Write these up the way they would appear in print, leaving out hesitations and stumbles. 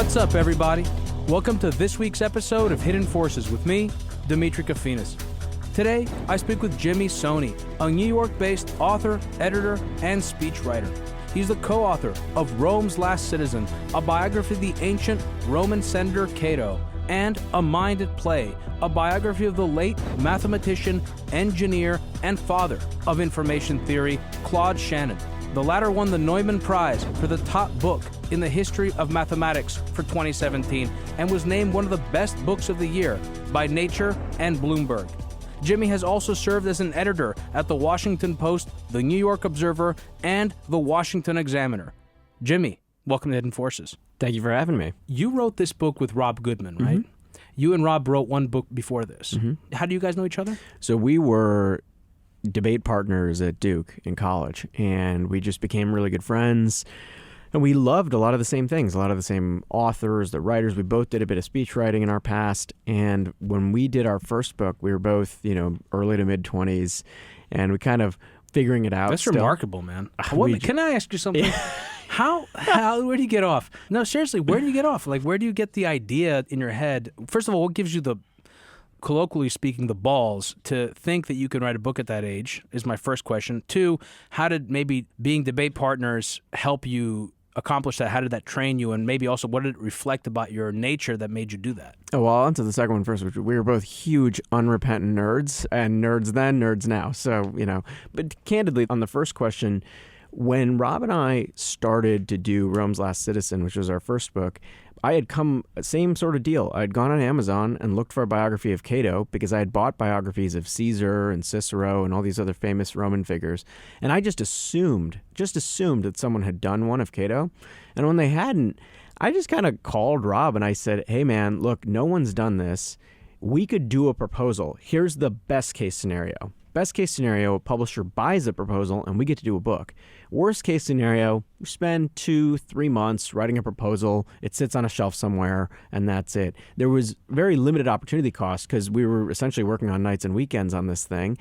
What's up, everybody? Welcome to this week's episode of Hidden Forces with me, Demetri Kofinas. Today, I speak with Jimmy Soni, a New York-based author, editor, and speechwriter. He's the co-author of Rome's Last Citizen, a biography of the ancient Roman senator Cato, and A Mind at Play, a biography of the late mathematician, engineer, and father of information theory, Claude Shannon. The latter won the Neumann Prize for the top book in the history of mathematics for 2017 and was named one of the best books of the year by Nature and Bloomberg. Jimmy has also served as an editor at The Washington Post, The New York Observer, and The Washington Examiner. Jimmy, welcome to Hidden Forces. Thank you for having me. You wrote this book with Rob Goodman, right? Mm-hmm. You and Rob wrote one book before this. Mm-hmm. How do you guys know each other? So we were debate partners at Duke in college, and we just became really good friends. And we loved a lot of the same things, a lot of the same authors, the writers. We both did a bit of speech writing in our past. And when we did our first book, we were both, early to mid-20s, and we kind of figuring it out. That's still. Remarkable, man. Can I ask you something? How, where do you get off? No, seriously, where do you get off? Like, where do you get the idea in your head? First of all, what gives you the, colloquially speaking, the balls to think that you can write a book at that age is my first question. Two, how did maybe being debate partners help you accomplish that? How did that train you? And maybe also, what did it reflect about your nature that made you do that? Oh, well, I'll answer the second one first, which we were both huge unrepentant nerds, and nerds then, nerds now. So, but candidly, on the first question, when Rob and I started to do Rome's Last Citizen, which was our first book, I had come, same sort of deal. I had gone on Amazon and looked for a biography of Cato because I had bought biographies of Caesar and Cicero and all these other famous Roman figures. And I just assumed that someone had done one of Cato. And when they hadn't, I just kind of called Rob and I said, hey man, look, no one's done this. We could do a proposal. Here's the best case scenario. Best case scenario, a publisher buys the proposal and we get to do a book. Worst case scenario, we spend 2-3 months writing a proposal. It sits on a shelf somewhere, and that's it. There was very limited opportunity cost because we were essentially working on nights and weekends on this thing.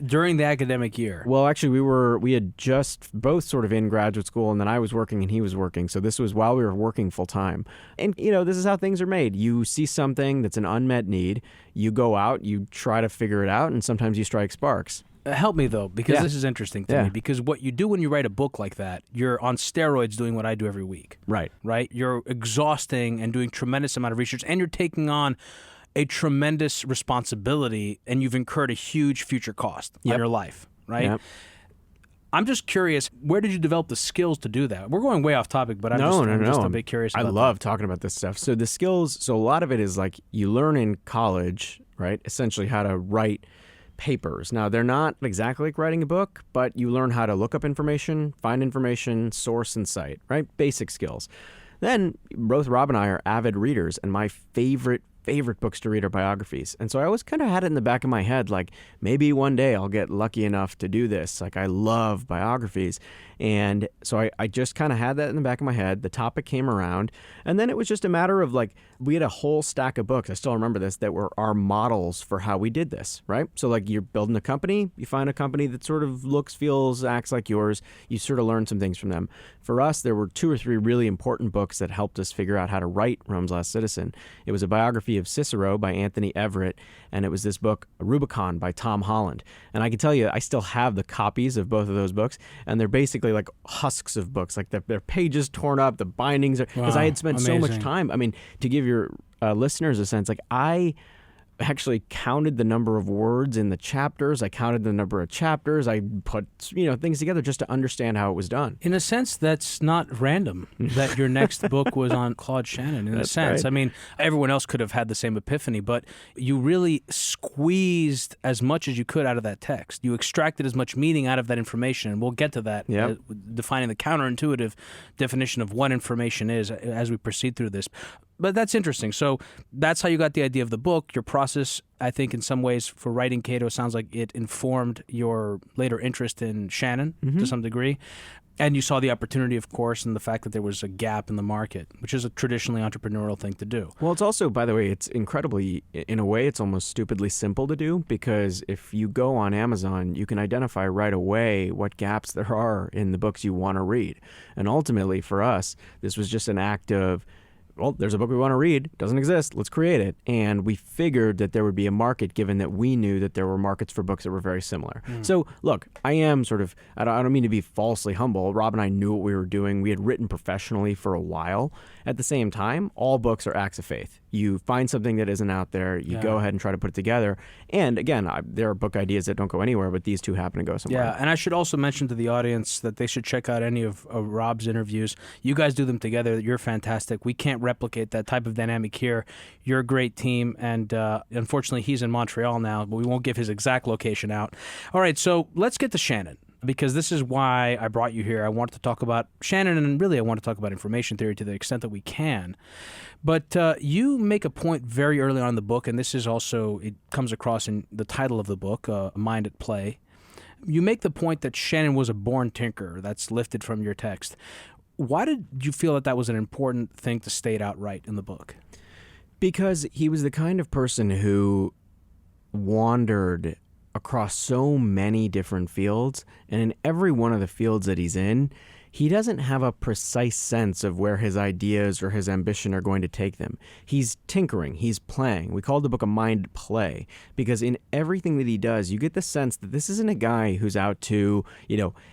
During the academic year? Well, actually, we had just both sort of in graduate school, and then I was working and he was working. So this was while we were working full time. And, this is how things are made. You see something that's an unmet need. You go out, you try to figure it out, and sometimes you strike sparks. Help me, though, because this is interesting to me. Because what you do when you write a book like that, you're on steroids doing what I do every week. Right. You're exhausting and doing tremendous amount of research, and you're taking on a tremendous responsibility, and you've incurred a huge future cost on your life, right? Yep. I'm just curious, where did you develop the skills to do that? We're going way off topic, but I'm just a bit curious about I love talking about this stuff. So the skills, a lot of it is like you learn in college, right? Essentially how to write papers. Now, they're not exactly like writing a book, but you learn how to look up information, find information, source and cite, right? Basic skills. Then both Rob and I are avid readers, and my favorite books to read are biographies. And so I always kind of had it in the back of my head, like maybe one day I'll get lucky enough to do this. Like I love biographies. And so I just kind of had that in the back of my head. The topic came around, and then it was just a matter of like, we had a whole stack of books, I still remember this, that were our models for how we did this, right? So like you're building a company, you find a company that sort of looks, feels, acts like yours, you sort of learn some things from them. For us, there were 2 or 3 really important books that helped us figure out how to write Rome's Last Citizen. It was a biography of Cicero by Anthony Everett, and it was this book, Rubicon by Tom Holland. And I can tell you, I still have the copies of both of those books, and they're basically like husks of books, like their pages torn up, the bindings are, because I had spent so much time. I mean, to give your listeners a sense, like I actually counted the number of words in the chapters. I counted the number of chapters. I put, things together just to understand how it was done. In a sense, that's not random that your next book was on Claude Shannon, in a sense. Right. I mean, everyone else could have had the same epiphany, but you really squeezed as much as you could out of that text. You extracted as much meaning out of that information, and we'll get to that, defining the counterintuitive definition of what information is as we proceed through this. But that's interesting. So that's how you got the idea of the book. Your process, I think, in some ways, for writing Cato sounds like it informed your later interest in Shannon to some degree. And you saw the opportunity, of course, and the fact that there was a gap in the market, which is a traditionally entrepreneurial thing to do. Well, it's also, by the way, it's incredibly, in a way, it's almost stupidly simple to do, because if you go on Amazon, you can identify right away what gaps there are in the books you want to read. And ultimately, for us, this was just an act of well, there's a book we want to read. It doesn't exist. Let's create it. And we figured that there would be a market given that we knew that there were markets for books that were very similar. So, look, I am sort of, I don't mean to be falsely humble. Rob and I knew what we were doing. We had written professionally for a while. At the same time, all books are acts of faith. You find something that isn't out there, you go ahead and try to put it together. And again, there are book ideas that don't go anywhere, but these two happen to go somewhere. Yeah, and I should also mention to the audience that they should check out any of Rob's interviews. You guys do them together. You're fantastic. We can't replicate that type of dynamic here. You're a great team, and unfortunately, he's in Montreal now, but we won't give his exact location out. All right, so let's get to Shannon, because this is why I brought you here. I wanted to talk about Shannon, and really I want to talk about information theory to the extent that we can. But you make a point very early on in the book, and this is also, it comes across in the title of the book, Mind at Play. You make the point that Shannon was a born tinkerer. That's lifted from your text. Why did you feel that that was an important thing to state outright in the book? Because he was the kind of person who wandered across so many different fields, and in every one of the fields that he's in, he doesn't have a precise sense of where his ideas or his ambition are going to take them. He's tinkering, he's playing. We called the book a mind play because in everything that he does, you get the sense that this isn't a guy who's out to,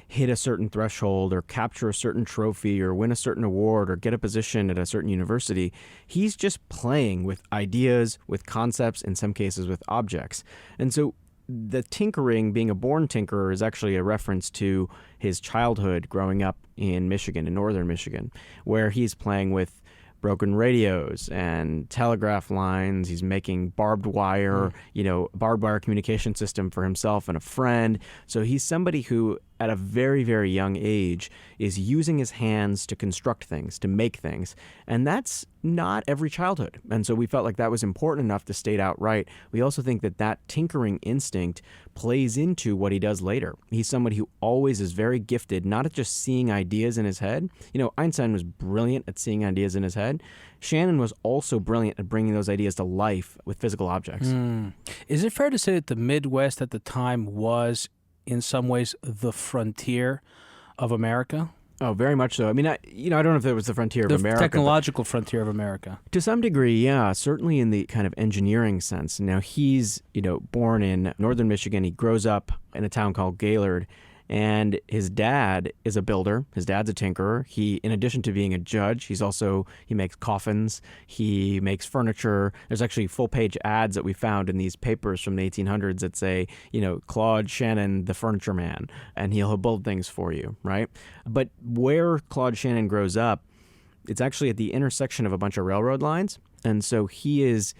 hit a certain threshold or capture a certain trophy or win a certain award or get a position at a certain university. He's just playing with ideas, with concepts, in some cases with objects. And so the tinkering, being a born tinkerer, is actually a reference to his childhood growing up in Michigan, in northern Michigan, where he's playing with broken radios and telegraph lines. He's making barbed wire communication system for himself and a friend. So he's somebody who, at a very, very young age, is using his hands to construct things, to make things. And that's not every childhood. And so we felt like that was important enough to state outright. We also think that that tinkering instinct plays into what he does later. He's somebody who always is very gifted, not at just seeing ideas in his head. Einstein was brilliant at seeing ideas in his head. Shannon was also brilliant at bringing those ideas to life with physical objects. Is it fair to say that the Midwest at the time was, in some ways, the frontier of America? Oh, very much so. I mean, I don't know if it was the frontier of America. The technological frontier of America. To some degree, yeah, certainly in the kind of engineering sense. Now, he's, born in northern Michigan. He grows up in a town called Gaylord. And his dad is a builder. His dad's a tinkerer. He, in addition to being a judge, he makes coffins. He makes furniture. There's actually full-page ads that we found in these papers from the 1800s that say, Claude Shannon, the furniture man, and he'll build things for you, right? But where Claude Shannon grows up, it's actually at the intersection of a bunch of railroad lines. And so he is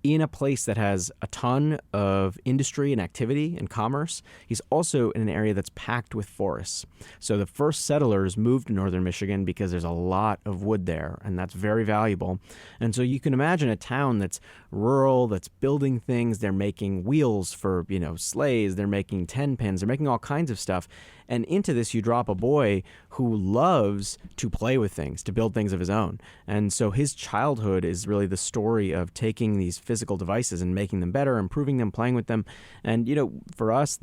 in a place that has a ton of industry and activity and commerce. He's also in an area that's packed with forests. So the first settlers moved to northern Michigan because there's a lot of wood there, and that's very valuable. And so you can imagine a town that's rural, that's building things. They're making wheels for, sleighs. They're making 10 pins. They're making all kinds of stuff. And into this, you drop a boy who loves to play with things, to build things of his own. And so his childhood is really the story of taking these physical devices and making them better, improving them, playing with them. And, for us,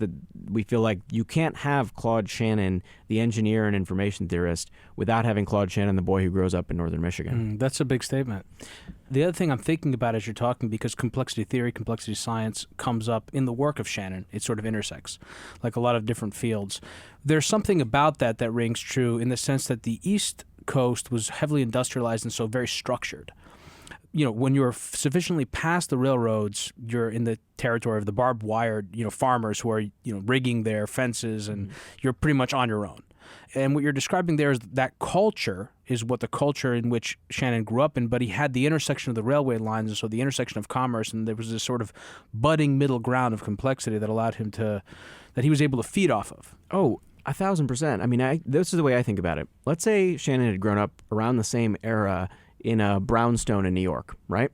we feel like you can't have Claude Shannon, the engineer and information theorist, without having Claude Shannon, the boy who grows up in northern Michigan. That's a big statement. The other thing I'm thinking about as you're talking, because complexity theory, complexity science comes up in the work of Shannon, it sort of intersects, like a lot of different fields. There's something about that rings true in the sense that the East Coast was heavily industrialized and so very structured. When you're sufficiently past the railroads, you're in the territory of the barbed wire, farmers who are, rigging their fences, and you're pretty much on your own. And what you're describing there is that culture is what the culture in which Shannon grew up in, but he had the intersection of the railway lines, and so the intersection of commerce, and there was this sort of budding middle ground of complexity that allowed him that he was able to feed off of. Oh, 1,000%. I mean, this is the way I think about it. Let's say Shannon had grown up around the same era in a brownstone in New York, right?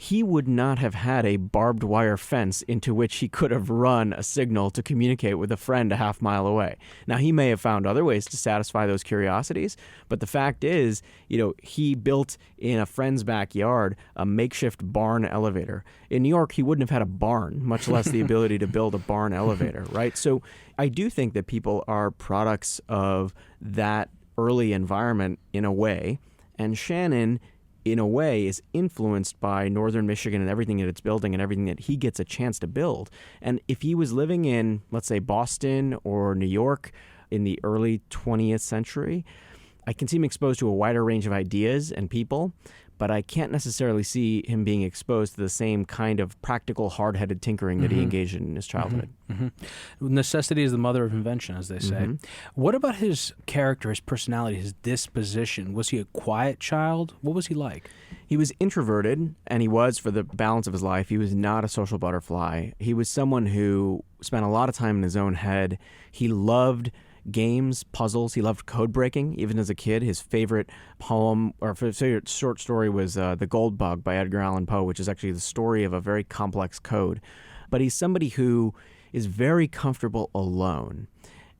He would not have had a barbed wire fence into which he could have run a signal to communicate with a friend a half mile away. Now, he may have found other ways to satisfy those curiosities, but the fact is, he built in a friend's backyard a makeshift barn elevator. In New York, he wouldn't have had a barn, much less the ability to build a barn elevator, right? So I do think that people are products of that early environment in a way, and Shannon in a way, is influenced by Northern Michigan and everything that it's building and everything that he gets a chance to build. And if he was living in, let's say, Boston or New York in the early 20th century, I can see him exposed to a wider range of ideas and people, but I can't necessarily see him being exposed to the same kind of practical, hard-headed tinkering that he engaged in his childhood. Necessity is the mother of invention, as they say. What about his character, his personality, his disposition? Was he a quiet child? What was he like? He was introverted, and he was for the balance of his life. He was not a social butterfly. He was someone who spent a lot of time in his own head. He loved games, puzzles. He loved code breaking. Even as a kid, his favorite poem or favorite short story was The Gold Bug by Edgar Allan Poe, which is actually the story of a very complex code. But he's somebody who is very comfortable alone.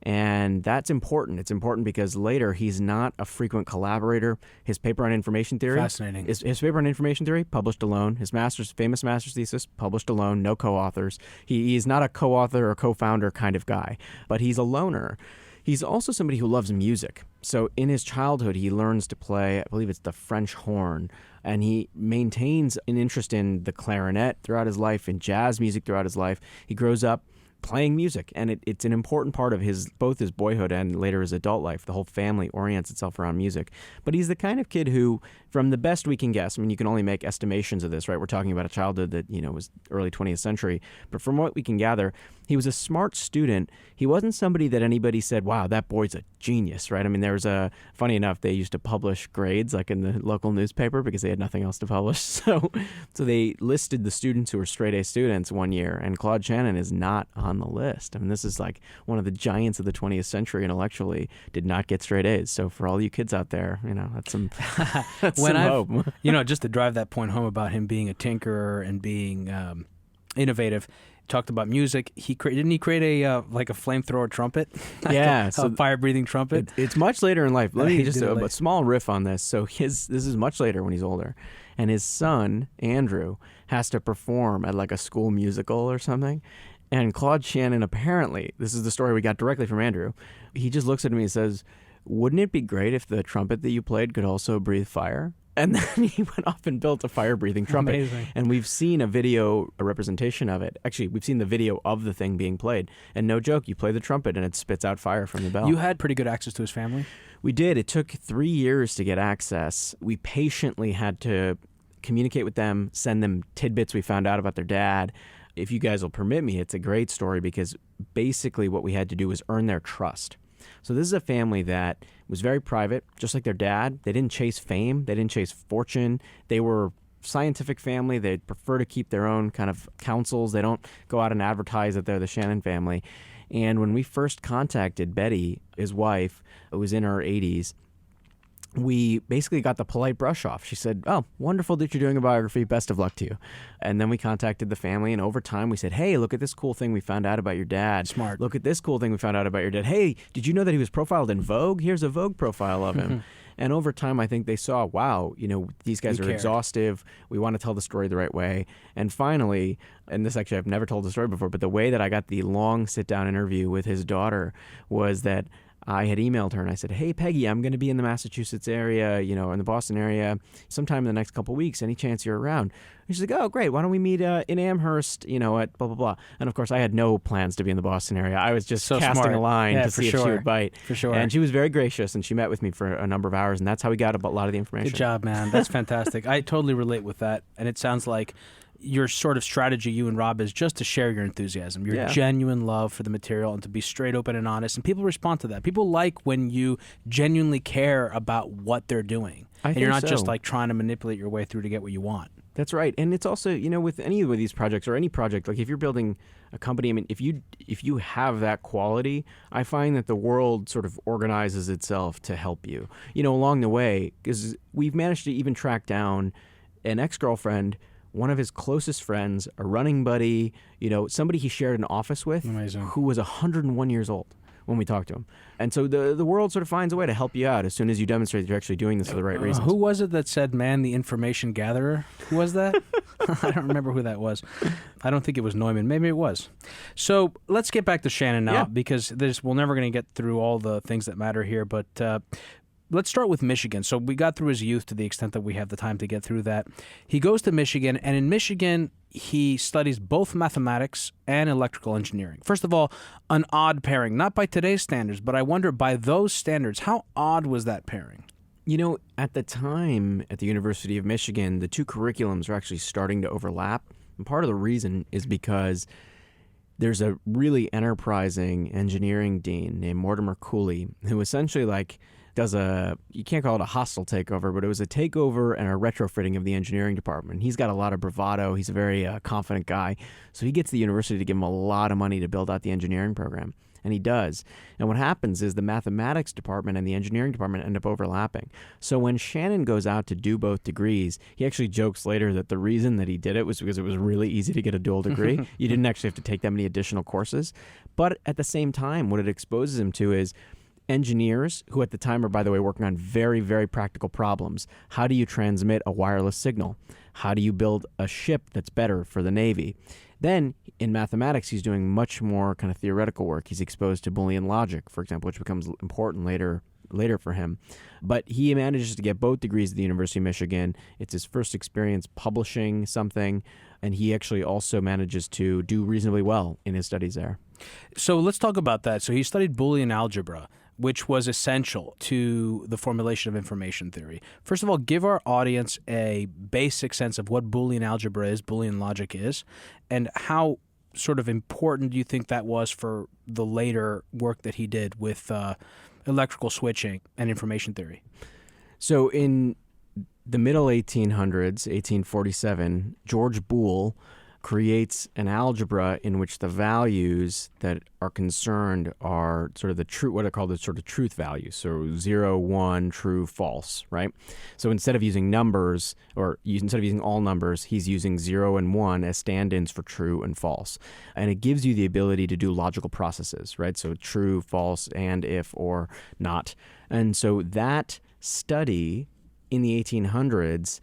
And that's important. It's important because later he's not a frequent collaborator. His paper on information theory. Fascinating. His paper on information theory, published alone. His famous master's thesis, published alone, no co-authors. He's not a co-author or co-founder kind of guy, but he's a loner. He's also somebody who loves music. So in his childhood, he learns to play, I believe it's the French horn, and he maintains an interest in the clarinet throughout his life, in jazz music throughout his life. He grows up playing music, and it's an important part of both his boyhood and later his adult life. The whole family orients itself around music. But he's the kind of kid who, from the best we can guess, I mean, you can only make estimations of this, right? We're talking about a childhood that, was early 20th century. But from what we can gather, he was a smart student. He wasn't somebody that anybody said, wow, that boy's a genius, right? I mean, funny enough, they used to publish grades like in the local newspaper because they had nothing else to publish. So they listed the students who were straight A students one year, and Claude Shannon is not on the list. I mean, this is like one of the giants of the 20th century intellectually, did not get straight A's. So for all you kids out there, that's some hope. Just to drive that point home about him being a tinkerer and being innovative, talked about music. Didn't he create a flamethrower trumpet? Yeah, a fire-breathing trumpet. It's much later in life. Let me just a small riff on this. So this is much later when he's older, and his son Andrew has to perform at like a school musical or something. And Claude Shannon, apparently, this is the story we got directly from Andrew. He just looks at me and says, "Wouldn't it be great if the trumpet that you played could also breathe fire?" And then he went off and built a fire-breathing trumpet. Amazing. And we've seen a representation of it. Actually, we've seen the video of the thing being played. And no joke, you play the trumpet and it spits out fire from the bell. You had pretty good access to his family? We did. It took 3 years to get access. We patiently had to communicate with them, send them tidbits we found out about their dad. If you guys will permit me, it's a great story because basically what we had to do was earn their trust. So this is a family that was very private, just like their dad. They didn't chase fame. They didn't chase fortune. They were scientific family. They prefer to keep their own kind of counsels. They don't go out and advertise that they're the Shannon family. And when we first contacted Betty, his wife, who was in her 80s, we basically got the polite brush off. She said, "Oh, wonderful that you're doing a biography. Best of luck to you." And then we contacted the family, and over time we said, "Hey, look at this cool thing we found out about your dad. Smart. Look at this cool thing we found out about your dad. Hey, did you know that he was profiled in Vogue? Here's a Vogue profile of him." And over time, I think they saw, wow, these guys are exhaustive. We want to tell the story the right way. And finally, and this actually I've never told the story before, but the way that I got the long sit-down interview with his daughter was that I had emailed her and I said, "Hey, Peggy, I'm going to be in the Massachusetts area, in the Boston area sometime in the next couple of weeks. Any chance you're around?" And she's like, "Oh, great. Why don't we meet in Amherst, at blah, blah, blah." And of course, I had no plans to be in the Boston area. I was just casting a line to see if she would bite. For sure. And she was very gracious and she met with me for a number of hours. And that's how we got a lot of the information. Good job, man. That's fantastic. I totally relate with that. And it sounds like your sort of strategy, you and Rob, is just to share your enthusiasm, your genuine love for the material, and to be straight, open, and honest. And people respond to that. People like when you genuinely care about what they're doing. And you're not just like trying to manipulate your way through to get what you want. That's right. And it's also, with any of these projects or any project, like if you're building a company, I mean, if you have that quality, I find that the world sort of organizes itself to help you, along the way, because we've managed to even track down an ex-girlfriend, one of his closest friends, a running buddy, somebody he shared an office with. Amazing. Who was 101 years old when we talked to him. And so the world sort of finds a way to help you out as soon as you demonstrate that you're actually doing this for the right reasons. Who was it that said, "Man, the information gatherer"? Who was that? I don't remember who that was. I don't think it was Neumann. Maybe it was. So let's get back to Shannon now because we're never going to get through all the things that matter here. But let's start with Michigan. So we got through his youth to the extent that we have the time to get through that. He goes to Michigan, and in Michigan, he studies both mathematics and electrical engineering. First of all, an odd pairing, not by today's standards, but I wonder by those standards, how odd was that pairing? You know, at the time at the University of Michigan, the two curriculums are actually starting to overlap. And part of the reason is because there's a really enterprising engineering dean named Mortimer Cooley who essentially does you can't call it a hostile takeover, but it was a takeover and a retrofitting of the engineering department. He's got a lot of bravado. He's a very confident guy. So he gets the university to give him a lot of money to build out the engineering program. And he does. And what happens is the mathematics department and the engineering department end up overlapping. So when Shannon goes out to do both degrees, he actually jokes later that the reason that he did it was because it was really easy to get a dual degree. You didn't actually have to take that many additional courses. But at the same time, what it exposes him to is engineers who at the time are, by the way, working on very, very practical problems. How do you transmit a wireless signal? How do you build a ship that's better for the Navy? Then in mathematics, he's doing much more kind of theoretical work. He's exposed to Boolean logic, for example, which becomes important later for him. But he manages to get both degrees at the University of Michigan. It's his first experience publishing something, and he actually also manages to do reasonably well in his studies there. So let's talk about that. So he studied Boolean algebra, which was essential to the formulation of information theory. First of all, give our audience a basic sense of what Boolean algebra is, Boolean logic is, and how sort of important do you think that was for the later work that he did with electrical switching and information theory? So in the middle 1800s, 1847, George Boole creates an algebra in which the values that are concerned are sort of the true, what are called the sort of truth values. So 0, 1, true, false, right? So instead of using numbers, instead of using all numbers, he's using 0 and 1 as stand-ins for true and false. And it gives you the ability to do logical processes, right? So true, false, and if, or not. And so that study in the 1800s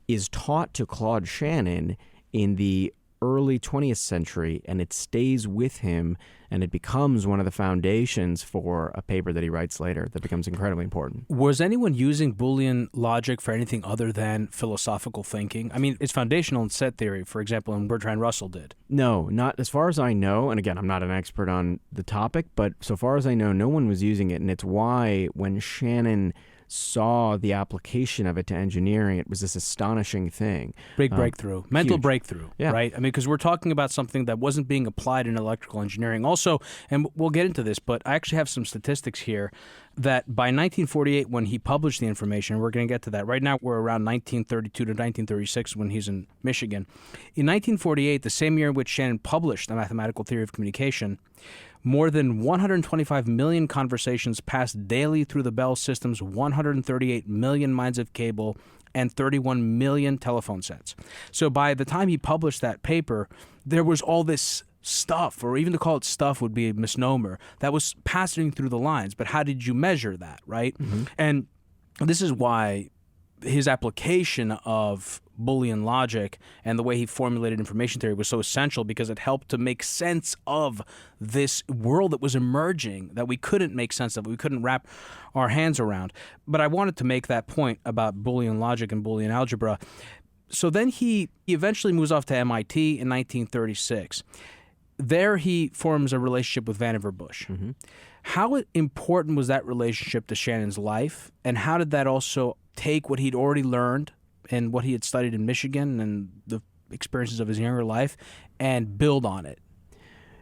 is taught to Claude Shannon in the early 20th century, and it stays with him, and it becomes one of the foundations for a paper that he writes later that becomes incredibly important. Was anyone using Boolean logic for anything other than philosophical thinking? I mean, it's foundational in set theory, for example, and Bertrand Russell did. No, not as far as I know, and again, I'm not an expert on the topic, but so far as I know, no one was using it, and it's why when Shannon saw the application of it to engineering, it was this astonishing thing. Big breakthrough. Mental huge. Breakthrough, Yeah. right? I mean, because we're talking about something that wasn't being applied in electrical engineering. Also, and we'll get into this, but I actually have some statistics here that by 1948, when he published the information, we're going to get to that. Right now, we're around 1932 to 1936 when he's in Michigan. In 1948, the same year in which Shannon published The Mathematical Theory of Communication, more than 125 million conversations passed daily through the Bell system's 138 million miles of cable and 31 million telephone sets. So by the time he published that paper, there was all this stuff, or even to call it stuff would be a misnomer, that was passing through the lines. But how did you measure that, right? Mm-hmm. And this is why his application of Boolean logic and the way he formulated information theory was so essential, because it helped to make sense of this world that was emerging that we couldn't make sense of, we couldn't wrap our hands around. But I wanted to make that point about Boolean logic and Boolean algebra. So then he eventually moves off to MIT in 1936. There he forms a relationship with Vannevar Bush. Mm-hmm. How important was that relationship to Shannon's life, and how did that also take what he'd already learned and what he had studied in Michigan and the experiences of his younger life and build on it?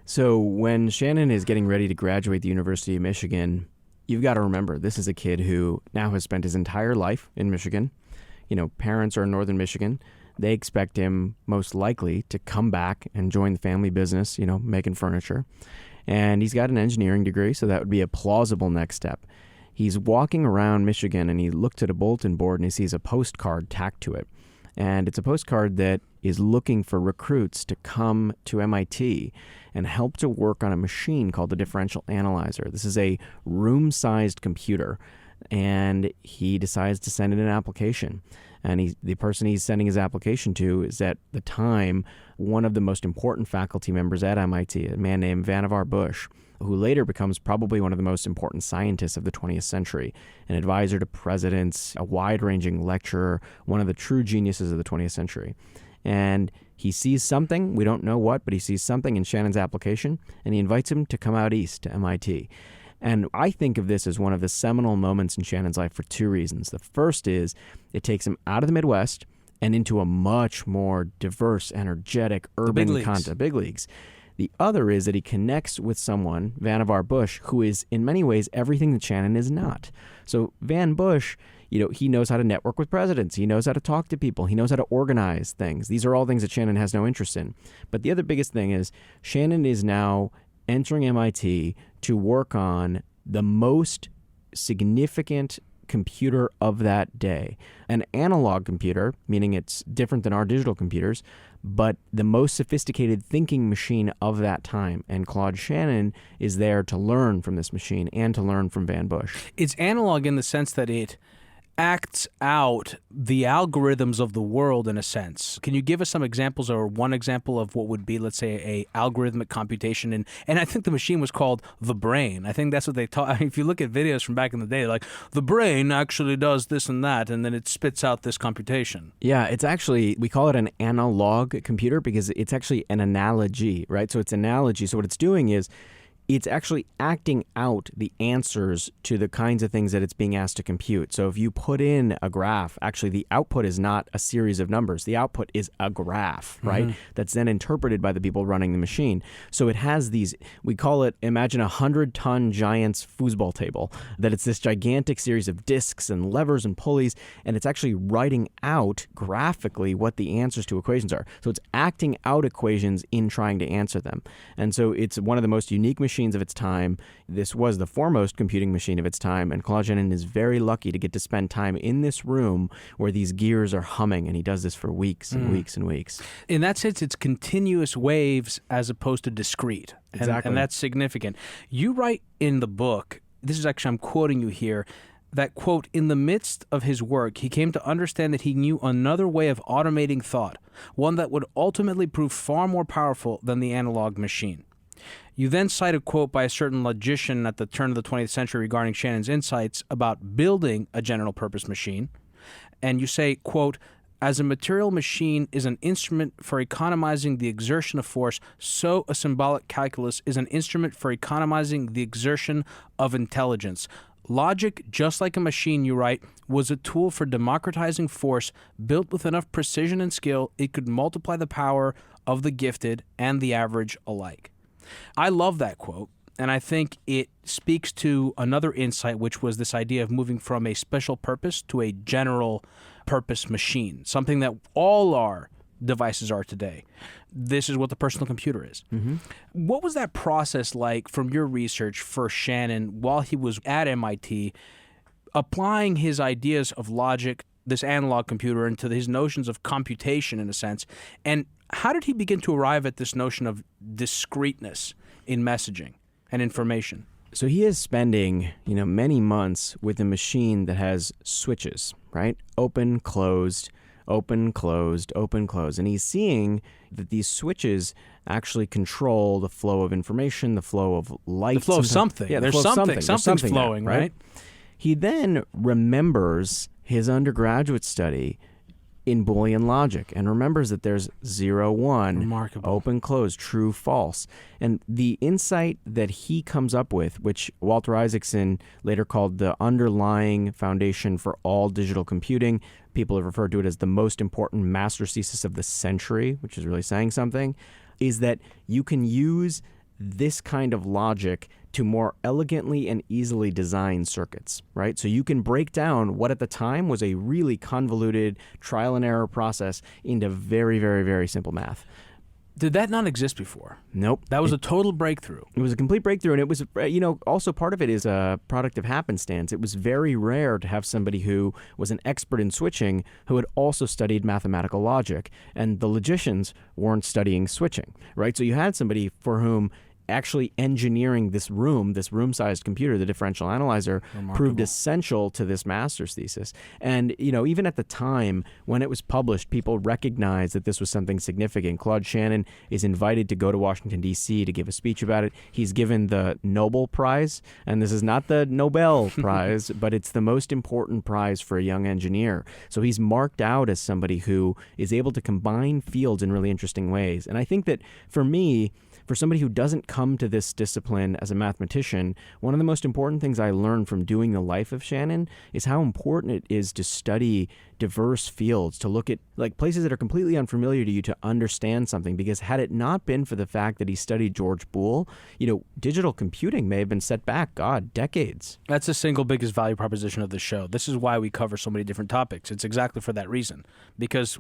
So when Shannon is getting ready to graduate the University of Michigan, you've got to remember, this is a kid who now has spent his entire life in Michigan. You know, parents are in northern Michigan. They expect him most likely to come back and join the family business, you know, making furniture. And he's got an engineering degree, so that would be a plausible next step. He's walking around Michigan, and he looks at a bulletin board, and he sees a postcard tacked to it. And it's a postcard that is looking for recruits to come to MIT and help to work on a machine called the differential analyzer. This is a room-sized computer, and he decides to send in an application. And the person he's sending his application to is at the time one of the most important faculty members at MIT, a man named Vannevar Bush, who later becomes probably one of the most important scientists of the 20th century, an advisor to presidents, a wide-ranging lecturer, one of the true geniuses of the 20th century. And he sees something, we don't know what, but he sees something in Shannon's application, and he invites him to come out east to MIT. And I think of this as one of the seminal moments in Shannon's life for two reasons. The first is it takes him out of the Midwest and into a much more diverse, energetic, urban context, big leagues. The other is that he connects with someone, Vannevar Bush, who is in many ways everything that Shannon is not. So Van Bush, he knows how to network with presidents. He knows how to talk to people. He knows how to organize things. These are all things that Shannon has no interest in. But the other biggest thing is Shannon is now entering MIT to work on the most significant computer of that day. An analog computer, meaning it's different than our digital computers, but the most sophisticated thinking machine of that time. And Claude Shannon is there to learn from this machine and to learn from Van Bush. It's analog in the sense that it acts out the algorithms of the world in a sense. Can you give us some examples or one example of what would be, let's say, a algorithmic computation? And I think the machine was called the brain. I think that's what they taught. I mean, if you look at videos from back in the day, like the brain actually does this and that, and then it spits out this computation. Yeah, it's actually, we call it an analog computer because it's actually an analogy, right? So it's analogy. So what it's doing is it's actually acting out the answers to the kinds of things that it's being asked to compute. So if you put in a graph, actually the output is not a series of numbers. The output is a graph, right? That's then interpreted by the people running the machine. So it has these, we call it, imagine a 100-ton giant's foosball table, that it's this gigantic series of disks and levers and pulleys, and it's actually writing out graphically what the answers to equations are. So it's acting out equations in trying to answer them. And so it's one of the most unique machines of its time. This was the foremost computing machine of its time, and Claude Shannon is very lucky to get to spend time in this room where these gears are humming, and he does this for weeks and weeks and weeks. In that sense, it's continuous waves as opposed to discrete. Exactly. And that's significant. You write in the book, this is actually, I'm quoting you here, that, quote, in the midst of his work, he came to understand that he knew another way of automating thought, one that would ultimately prove far more powerful than the analog machine. You then cite a quote by a certain logician at the turn of the 20th century regarding Shannon's insights about building a general-purpose machine. And you say, quote, as a material machine is an instrument for economizing the exertion of force, so a symbolic calculus is an instrument for economizing the exertion of intelligence. Logic, just like a machine, you write, was a tool for democratizing force built with enough precision and skill it could multiply the power of the gifted and the average alike. I love that quote, and I think it speaks to another insight, which was this idea of moving from a special purpose to a general purpose machine, something that all our devices are today. This is what the personal computer is. What was that process like from your research for Shannon while he was at MIT, applying his ideas of logic, this analog computer, into his notions of computation in a sense, and how did he begin to arrive at this notion of discreteness in messaging and information? So he is spending, many months with a machine that has switches, right? Open, closed, open, closed, open, closed. And he's seeing that these switches actually control the flow of information, the flow of light. The flow of something. Yeah, There's something's flowing, there, right? He then remembers his undergraduate study in Boolean logic and remembers that there's 0, 1, Remarkable. Open, close, true, false. And the insight that he comes up with, which Walter Isaacson later called the underlying foundation for all digital computing, people have referred to it as the most important master thesis of the century, which is really saying something, is that you can use this kind of logic to more elegantly and easily design circuits, right? So you can break down what at the time was a really convoluted trial and error process into very, very, very simple math. Did that not exist before? Nope. That was a total breakthrough. It was a complete breakthrough, and it was, also part of it is a product of happenstance. It was very rare to have somebody who was an expert in switching who had also studied mathematical logic, and the logicians weren't studying switching, right? So you had somebody for whom actually engineering this room-sized computer, the differential analyzer, proved essential to this master's thesis. And, even at the time when it was published, people recognized that this was something significant. Claude Shannon is invited to go to Washington, D.C. to give a speech about it. He's given the Nobel Prize, and this is not the Nobel Prize, but it's the most important prize for a young engineer. So he's marked out as somebody who is able to combine fields in really interesting ways. And I think that for me, for somebody who doesn't come to this discipline as a mathematician, one of the most important things I learned from doing the life of Shannon is how important it is to study diverse fields, to look at places that are completely unfamiliar to you to understand something. Because had it not been for the fact that he studied George Boole, digital computing may have been set back, decades. That's the single biggest value proposition of the show. This is why we cover so many different topics. It's exactly for that reason. Because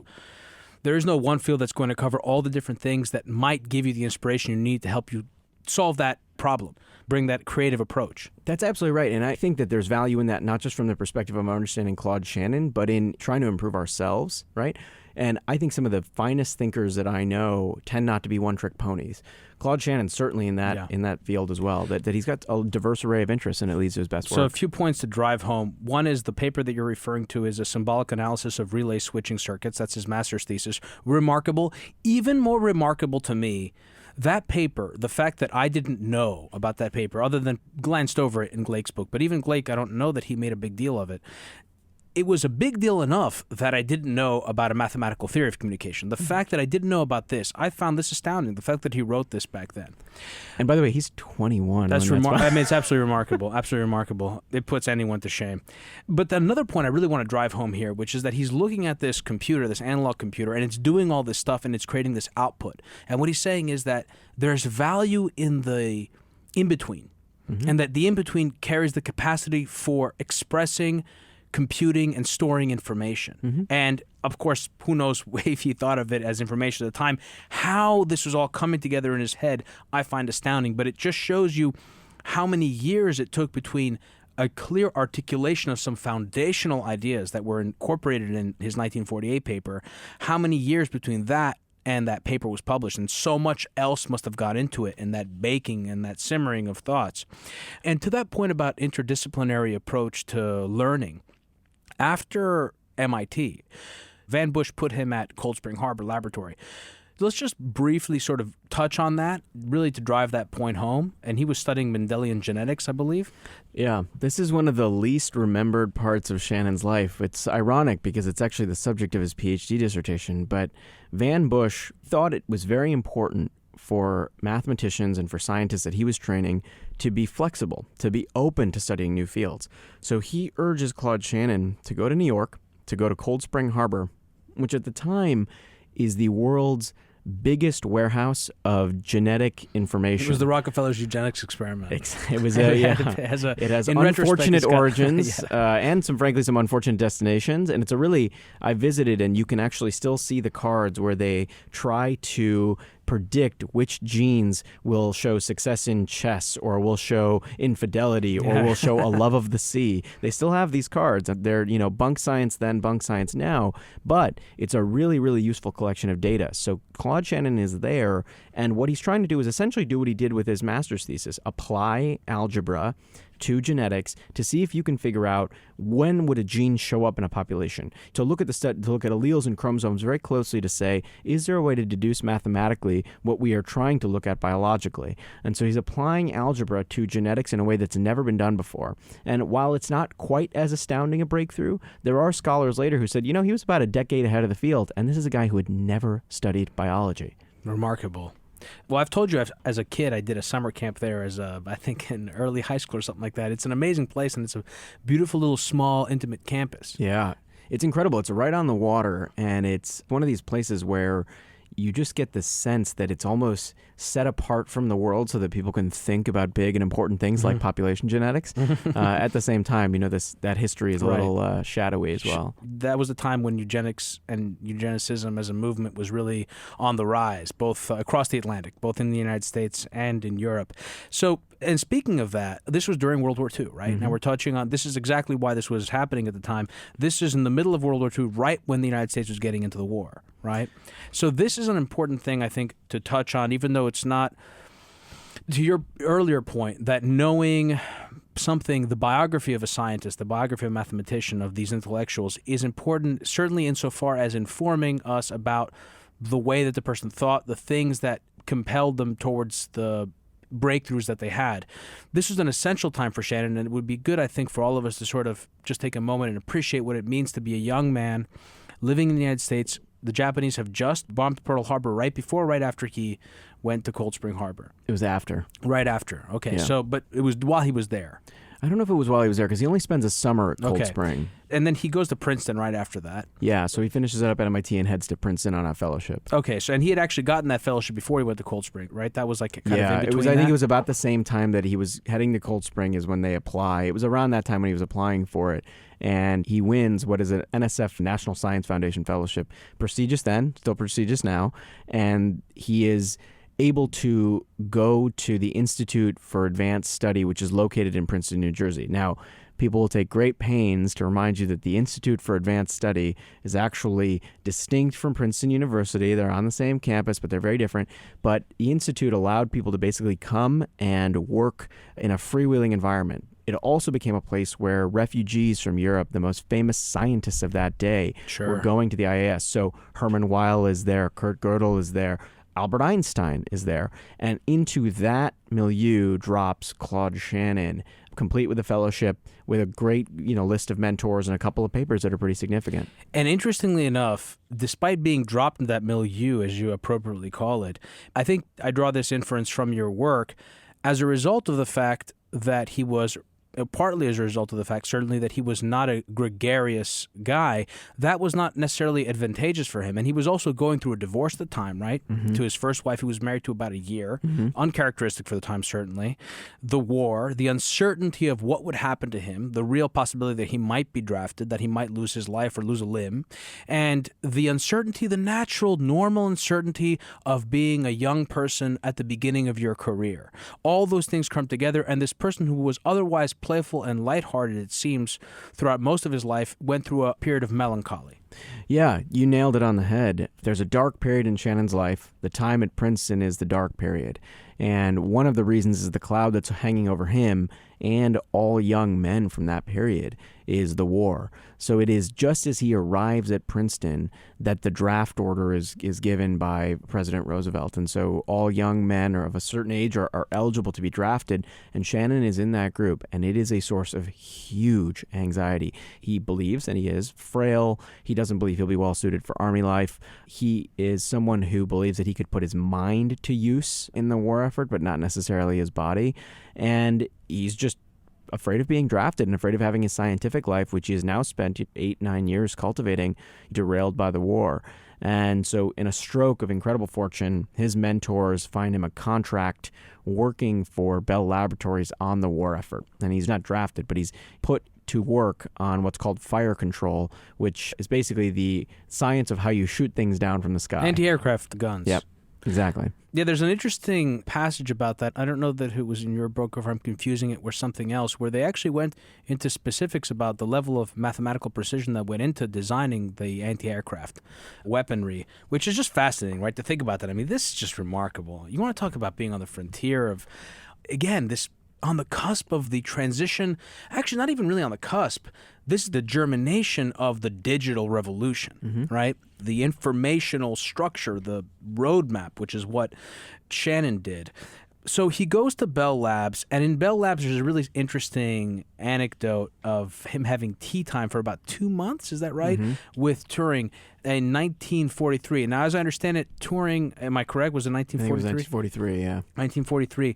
there is no one field that's going to cover all the different things that might give you the inspiration you need to help you solve that problem, bring that creative approach. That's absolutely right. And I think that there's value in that, not just from the perspective of understanding Claude Shannon, but in trying to improve ourselves, right? And I think some of the finest thinkers that I know tend not to be one-trick ponies. Claude Shannon's certainly in that field as well, that he's got a diverse array of interests and it leads to his best work. So a few points to drive home. One is the paper that you're referring to is a symbolic analysis of relay switching circuits. That's his master's thesis. Remarkable. Even more remarkable to me, that paper, the fact that I didn't know about that paper, other than glanced over it in Glake's book, but even Glake, I don't know that he made a big deal of it. It was a big deal enough that I didn't know about a mathematical theory of communication. The fact that I didn't know about this, I found this astounding, the fact that he wrote this back then. And by the way, he's 21. That's remarkable. I mean, it's absolutely remarkable. Absolutely remarkable. It puts anyone to shame. But another point I really want to drive home here, which is that he's looking at this computer, this analog computer, and it's doing all this stuff and it's creating this output. And what he's saying is that there's value in the in-between, and that the in-between carries the capacity for expressing, computing, and storing information. And of course, who knows if he thought of it as information at the time. How this was all coming together in his head, I find astounding. But it just shows you how many years it took between a clear articulation of some foundational ideas that were incorporated in his 1948 paper, how many years between that and that paper was published, and so much else must have got into it in that baking and that simmering of thoughts. And to that point about interdisciplinary approach to learning, after MIT, Van Bush put him at Cold Spring Harbor Laboratory. Let's just briefly sort of touch on that, really to drive that point home. And he was studying Mendelian genetics, I believe. Yeah, this is one of the least remembered parts of Shannon's life. It's ironic because it's actually the subject of his PhD dissertation. But Van Bush thought it was very important for mathematicians and for scientists that he was training to be flexible, to be open to studying new fields. So he urges Claude Shannon to go to New York, to go to Cold Spring Harbor, which at the time is the world's biggest warehouse of genetic information. It was the Rockefeller's eugenics experiment. It was it has unfortunate origins and some unfortunate destinations. And I visited, and you can actually still see the cards where they try to predict which genes will show success in chess or will show infidelity or will show a love of the sea. They still have these cards. They're, bunk science then, bunk science now, but it's a really, really useful collection of data. So Claude Shannon is there, and what he's trying to do is essentially do what he did with his master's thesis, apply algebra to genetics to see if you can figure out when would a gene show up in a population. To look at alleles and chromosomes very closely to say, is there a way to deduce mathematically what we are trying to look at biologically? And so he's applying algebra to genetics in a way that's never been done before. And while it's not quite as astounding a breakthrough, there are scholars later who said, he was about a decade ahead of the field, and this is a guy who had never studied biology. Remarkable. Well, I've told you, as a kid, I did a summer camp there I think in early high school or something like that. It's an amazing place, and it's a beautiful little small, intimate campus. Yeah, it's incredible. It's right on the water, and it's one of these places where you just get the sense that it's almost set apart from the world so that people can think about big and important things like population genetics. At the same time, that history is a little shadowy as well. That was the time when eugenics and eugenicism as a movement was really on the rise, both across the Atlantic, both in the United States and in Europe. So, and speaking of that, this was during World War II, right? Now we're touching on, this is exactly why this was happening at the time. This is in the middle of World War II, right when the United States was getting into the war, right? So this is an important thing, I think, to touch on, even though it's not To your earlier point, that knowing something, the biography of a scientist, the biography of a mathematician, of these intellectuals, is important, certainly insofar as informing us about the way that the person thought, the things that compelled them towards the breakthroughs that they had. This was an essential time for Shannon, and it would be good, I think, for all of us to sort of just take a moment and appreciate what it means to be a young man living in the United States. The Japanese have just bombed Pearl Harbor right before, right after he went to Cold Spring Harbor. It was after. Right after. Okay, Yeah. so, but it was while he was there. I don't know if it was while he was there because he only spends a summer at Cold Spring. And then he goes to Princeton right after that. Yeah, so he finishes it up at MIT and heads to Princeton on a fellowship. Okay, so and he had actually gotten that fellowship before he went to Cold Spring, right? That was like kind of in between it was. I think it was about the same time that he was heading to Cold Spring is when they apply. It was around that time when he was applying for it, and he wins what is an NSF National Science Foundation Fellowship, prestigious then, still prestigious now, and he is able to go to the Institute for Advanced Study, which is located in Princeton, New Jersey. Now, people will take great pains to remind you that the Institute for Advanced Study is actually distinct from Princeton University. They're on the same campus, but they're very different. But the Institute allowed people to basically come and work in a freewheeling environment. It also became a place where refugees from Europe, the most famous scientists of that day, were going to the IAS. So Hermann Weyl is there, Kurt Gödel is there, Albert Einstein is there. And into that milieu drops Claude Shannon, complete with a fellowship, with a great list of mentors and a couple of papers that are pretty significant. And interestingly enough, despite being dropped into that milieu, as you appropriately call it, I think I draw this inference from your work as a result of the fact that he was, partly as a result of the fact, certainly, that he was not a gregarious guy. That was not necessarily advantageous for him. And he was also going through a divorce at the time, right? Mm-hmm. To his first wife, who was married to about a year. Mm-hmm. Uncharacteristic for the time, certainly. The war, the uncertainty of what would happen to him, the real possibility that he might be drafted, that he might lose his life or lose a limb, and the uncertainty, the natural, normal uncertainty of being a young person at the beginning of your career. All those things come together, and this person who was otherwise playful and lighthearted, it seems, throughout most of his life, went through a period of melancholy. Yeah, you nailed it on the head. If there's a dark period in Shannon's life, the time at Princeton is the dark period. And one of the reasons is the cloud that's hanging over him and all young men from that period is the war. So it is just as he arrives at Princeton that the draft order is given by President Roosevelt. And so all young men are of a certain age are eligible to be drafted, and Shannon is in that group, and it is a source of huge anxiety. He believes, and he is, frail. He doesn't believe he'll be well suited for Army life. He is someone who believes that he could put his mind to use in the war effort, but not necessarily his body. And he's just afraid of being drafted and afraid of having his scientific life, which he has now spent 8-9 years cultivating, derailed by the war. And so in a stroke of incredible fortune, his mentors find him a contract working for Bell Laboratories on the war effort. And he's not drafted, but he's put to work on what's called fire control, which is basically the science of how you shoot things down from the sky. Anti-aircraft guns. Yep, exactly. Yeah, there's an interesting passage about that. I don't know that it was in your book or if I'm confusing it with something else, where they actually went into specifics about the level of mathematical precision that went into designing the anti-aircraft weaponry, which is just fascinating, right, to think about that. I mean, this is just remarkable. You want to talk about being on the frontier of, again, this on the cusp of the transition, actually not even really on the cusp, this is the germination of the digital revolution, right? The informational structure, the roadmap, which is what Shannon did. So he goes to Bell Labs, and in Bell Labs there's a really interesting anecdote of him having tea time for about 2 months, is that right, with Turing in 1943. Now, as I understand it, Turing, am I correct, was in 1943? I think it was 1943, yeah. 1943.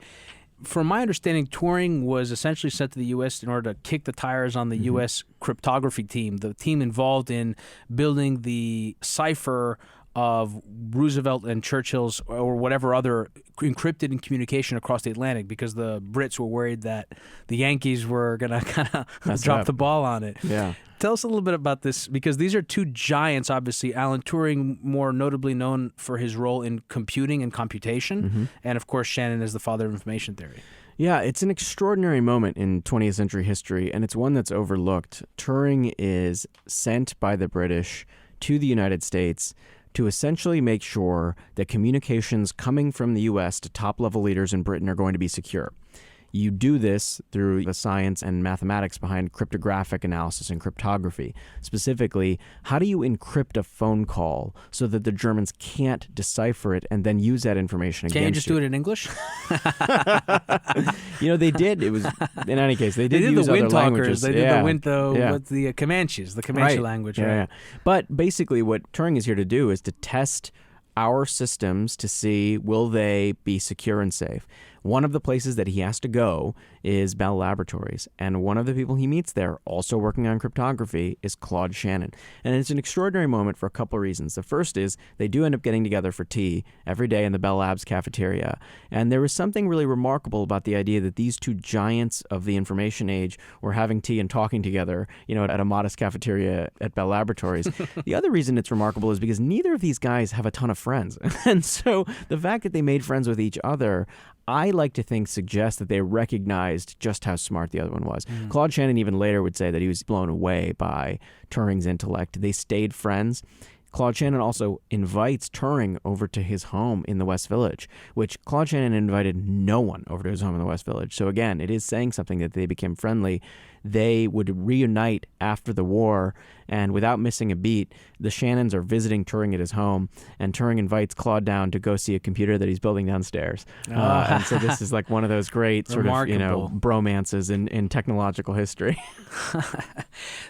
From my understanding, Turing was essentially sent to the U.S. in order to kick the tires on the U.S. cryptography team, the team involved in building the cipher of Roosevelt and Churchill's or whatever other encrypted in communication across the Atlantic, because the Brits were worried that the Yankees were going to kind of drop the ball on it. Yeah. Tell us a little bit about this, because these are two giants, obviously. Alan Turing, more notably known for his role in computing and computation, and of course Shannon is the father of information theory. Yeah, it's an extraordinary moment in 20th century history, and it's one that's overlooked. Turing is sent by the British to the United States to essentially make sure that communications coming from the U.S. to top-level leaders in Britain are going to be secure. You do this through the science and mathematics behind cryptographic analysis and cryptography. Specifically, how do you encrypt a phone call so that the Germans can't decipher it and then use that information against you? Can't you just do it in English? They did. It was, in any case, they did use the other wind languages. They did the Comanches, the Comanche language. Right? Yeah. But basically what Turing is here to do is to test our systems to see, will they be secure and safe? One of the places that he has to go is Bell Laboratories, and one of the people he meets there, also working on cryptography, is Claude Shannon. And it's an extraordinary moment for a couple of reasons. The first is they do end up getting together for tea every day in the Bell Labs cafeteria, and there was something really remarkable about the idea that these two giants of the information age were having tea and talking together, at a modest cafeteria at Bell Laboratories. The other reason it's remarkable is because neither of these guys have a ton of friends, and so the fact that they made friends with each other, I like to think, suggests that they recognized just how smart the other one was. Claude Shannon even later would say that he was blown away by Turing's intellect. They stayed friends. Claude Shannon also invites Turing over to his home in the West Village, which Claude Shannon invited no one over to his home in the West Village. So again, it is saying something that they became friendly. They would reunite after the war, and without missing a beat, the Shannons are visiting Turing at his home, and Turing invites Claude down to go see a computer that he's building downstairs. And so this is like one of those great sort of, bromances in technological history.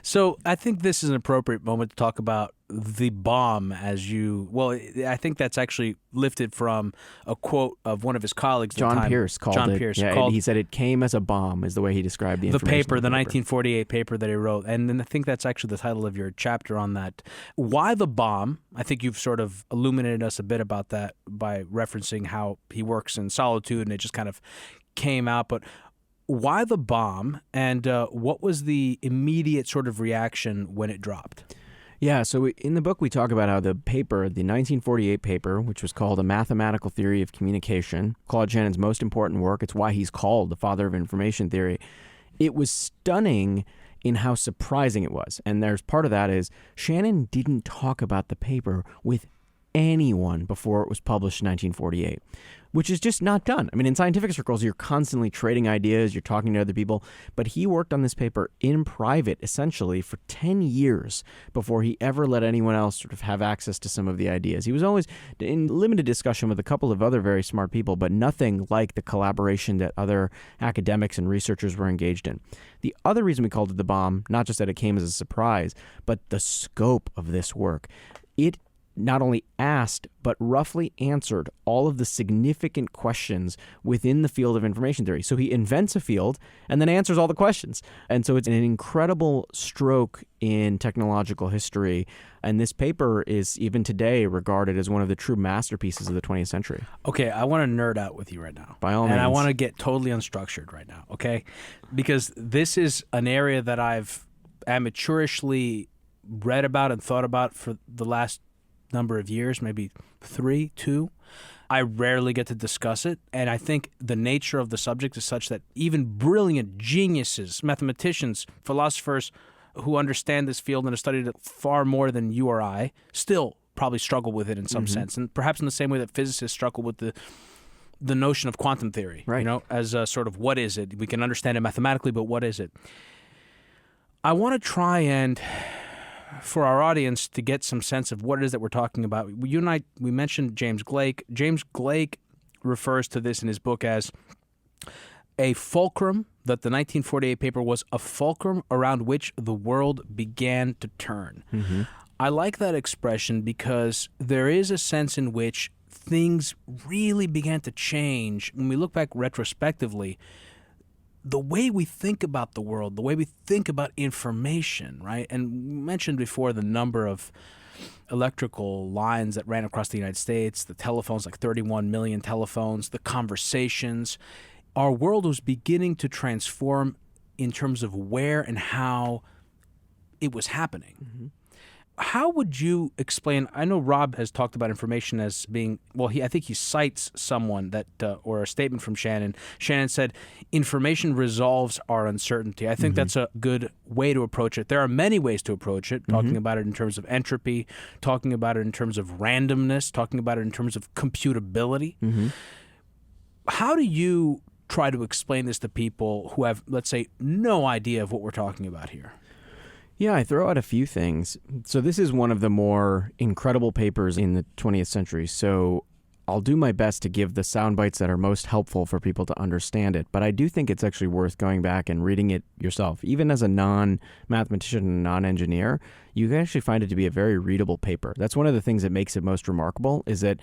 So I think this is an appropriate moment to talk about the bomb I think that's actually lifted from a quote of one of his colleagues at the time. John Pierce called it. He said it came as a bomb, is the way he described the information. The 1948 paper that he wrote. And then I think that's actually the title of your chapter on that. Why the bomb? I think you've sort of illuminated us a bit about that by referencing how he works in solitude and it just kind of came out. But why the bomb, and what was the immediate sort of reaction when it dropped? Yeah, so in the book we talk about how the 1948 paper, which was called A Mathematical Theory of Communication, Claude Shannon's most important work, it's why he's called the father of information theory, it was stunning in how surprising it was. And there's part of that is Shannon didn't talk about the paper with anyone before it was published in 1948, which is just not done. I mean, in scientific circles, you're constantly trading ideas, you're talking to other people, but he worked on this paper in private, essentially, for 10 years before he ever let anyone else sort of have access to some of the ideas. He was always in limited discussion with a couple of other very smart people, but nothing like the collaboration that other academics and researchers were engaged in. The other reason we called it the bomb, not just that it came as a surprise, but the scope of this work. It not only asked, but roughly answered all of the significant questions within the field of information theory. So he invents a field and then answers all the questions. And so it's an incredible stroke in technological history. And this paper is even today regarded as one of the true masterpieces of the 20th century. Okay, I want to nerd out with you right now. By all means. And I want to get totally unstructured right now, okay? Because this is an area that I've amateurishly read about and thought about for the last number of years, maybe 2. I rarely get to discuss it, and I think the nature of the subject is such that even brilliant geniuses, mathematicians, philosophers who understand this field and have studied it far more than you or I still probably struggle with it in some sense, and perhaps in the same way that physicists struggle with the notion of quantum theory, right? As a sort of what is it? We can understand it mathematically, but what is it? I want to try and, for our audience, to get some sense of what it is that we're talking about. You and I, we mentioned James Blake. James Blake refers to this in his book as a fulcrum, that the 1948 paper was a fulcrum around which the world began to turn. Mm-hmm. I like that expression because there is a sense in which things really began to change. When we look back retrospectively, the way we think about the world, the way we think about information, right? And we mentioned before the number of electrical lines that ran across the United States, the telephones, like 31 million telephones, the conversations. Our world was beginning to transform in terms of where and how it was happening. Mm-hmm. How would you explain? I know Rob has talked about information as being, well, I think he cites someone that, or a statement from Shannon. Shannon said, information resolves our uncertainty. I think that's a good way to approach it. There are many ways to approach it, talking about it in terms of entropy, talking about it in terms of randomness, talking about it in terms of computability. How do you try to explain this to people who have, let's say, no idea of what we're talking about here? Yeah, I throw out a few things. So this is one of the more incredible papers in the 20th century. So I'll do my best to give the sound bites that are most helpful for people to understand it. But I do think it's actually worth going back and reading it yourself. Even as a non-mathematician and non-engineer, you can actually find it to be a very readable paper. That's one of the things that makes it most remarkable, is that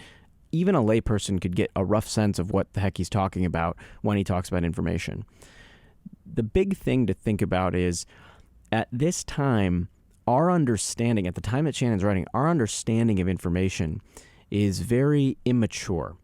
even a layperson could get a rough sense of what the heck he's talking about when he talks about information. The big thing to think about is, at this time, our understanding, at the time that Shannon's writing, our understanding of information is very immature.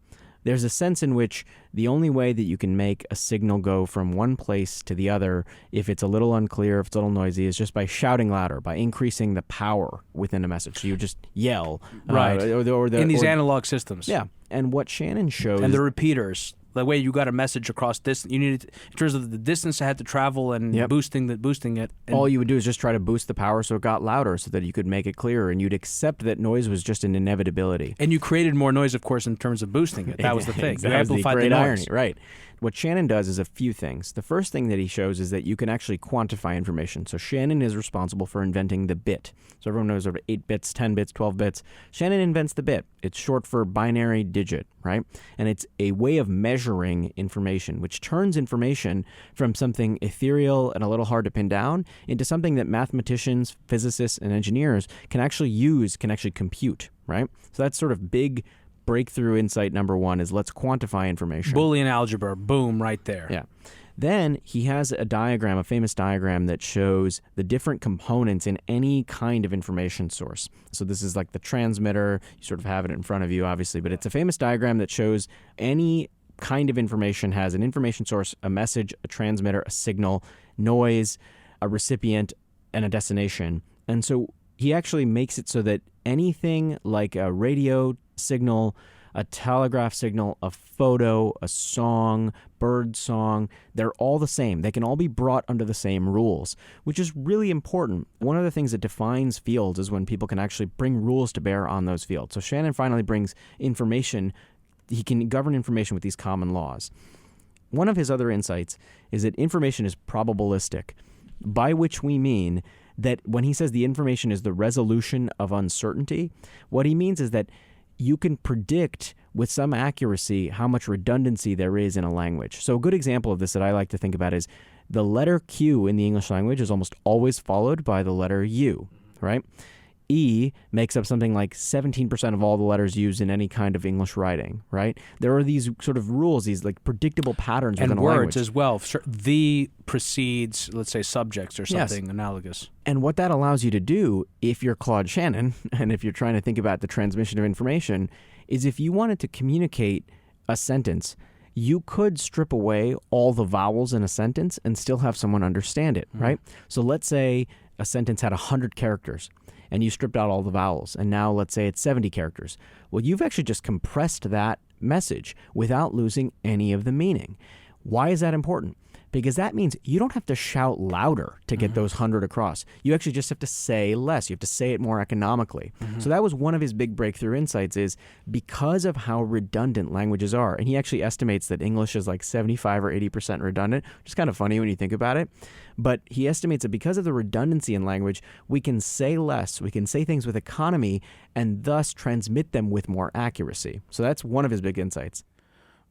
There's a sense in which the only way that you can make a signal go from one place to the other, if it's a little unclear, if it's a little noisy, is just by shouting louder, by increasing the power within a message. So you just yell. Right. In these analog systems. Yeah. And what Shannon shows... And the repeaters. The way you got a message across distance, you needed, in terms of the distance it had to travel and boosting it. And all you would do is just try to boost the power so it got louder, so that you could make it clearer, and you'd accept that noise was just an inevitability. And you created more noise, of course, in terms of boosting it. That was the thing. You amplified the noise. Irony, right. What Shannon does is a few things. The first thing that he shows is that you can actually quantify information. So Shannon is responsible for inventing the bit. So everyone knows over 8 bits, 10 bits, 12 bits. Shannon invents the bit. It's short for binary digit, right? And it's a way of measuring information, which turns information from something ethereal and a little hard to pin down into something that mathematicians, physicists, and engineers can actually use, can actually compute, right? So that's sort of big breakthrough insight number one, is let's quantify information. Boolean algebra, boom, right there. Yeah. Then he has a diagram, a famous diagram that shows the different components in any kind of information source. So this is like the transmitter. You sort of have it in front of you, obviously, but it's a famous diagram that shows any kind of information has an information source, a message, a transmitter, a signal, noise, a recipient, and a destination. And so he actually makes it so that anything like a radio signal, a telegraph signal, a photo, a song, bird song, they're all the same. They can all be brought under the same rules, which is really important. One of the things that defines fields is when people can actually bring rules to bear on those fields. So Shannon finally brings information. He can govern information with these common laws. One of his other insights is that information is probabilistic, by which we mean that when he says the information is the resolution of uncertainty, what he means is that you can predict with some accuracy how much redundancy there is in a language. So a good example of this that I like to think about is the letter Q in the English language is almost always followed by the letter U, right? E makes up something like 17% of all the letters used in any kind of English writing, right? There are these sort of rules, these like predictable patterns within a language. And words as well. The precedes, let's say, subjects or something analogous. And what that allows you to do, if you're Claude Shannon, and if you're trying to think about the transmission of information, is if you wanted to communicate a sentence, you could strip away all the vowels in a sentence and still have someone understand it, right? So let's say a sentence had 100 characters. And you stripped out all the vowels, and now let's say it's 70 characters. Well, you've actually just compressed that message without losing any of the meaning. Why is that important? Because that means you don't have to shout louder to get those 100 across. You actually just have to say less. You have to say it more economically. So that was one of his big breakthrough insights, is because of how redundant languages are. And he actually estimates that English is like 75 or 80% redundant, which is kind of funny when you think about it. But he estimates that because of the redundancy in language, we can say less, we can say things with economy, and thus transmit them with more accuracy. So that's one of his big insights.